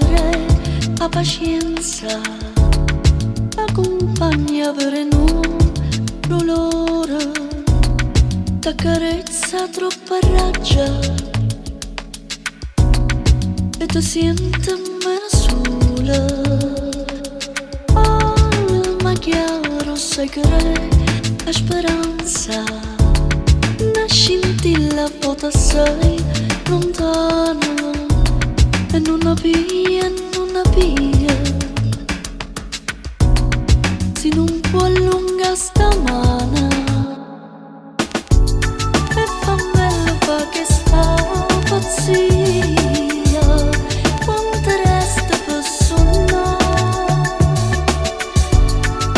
che la pacienza, la cumpagna vera dulore, accarezza troppa arraggia e tu siente meno sulo. Almachiara sai che la speranza, una scintilla vota sei lontana e non piglie, non piglie, si non può allungà sta mano e fammella fa che sta pazzia, quanto resta per sunnà,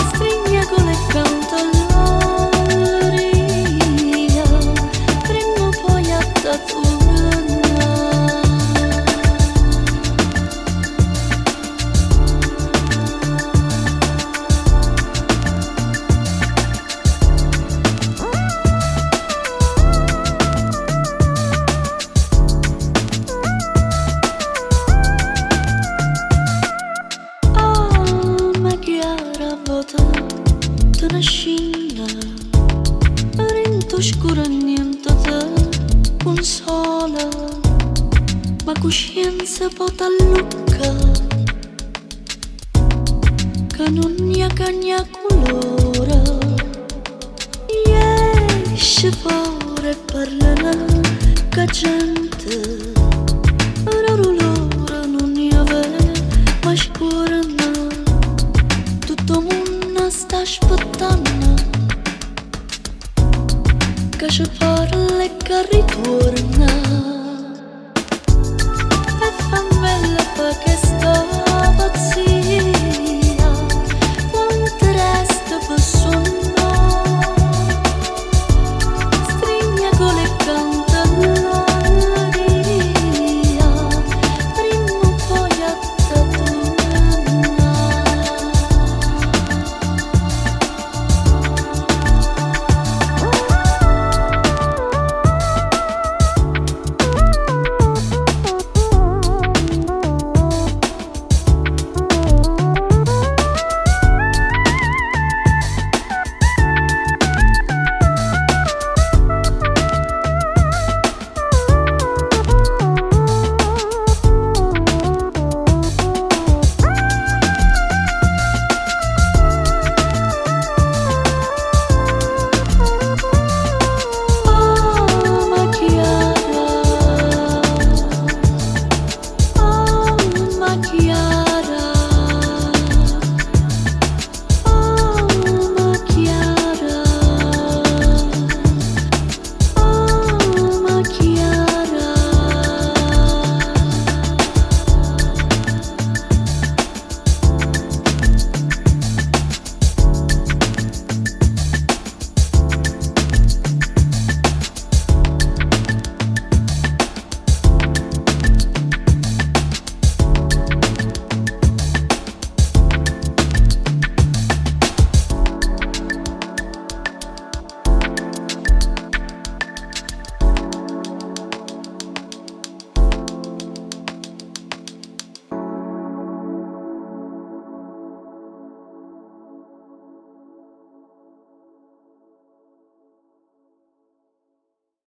stringe con le canto all'aria, prima o poi a tatuare. Te ne scina, rinto scura niente te consola, ma coscienza pot allungà, che non ne cagna colore, esce fuori e parla che gente, ora loro non ne aveva, ma scura tutto mondo sta aspettando che ci parla e che ritorna e fammella fa che sta pazzia, quanto resta per sunnà, stringe con le canta all'aria, prima o poi a Almachiara,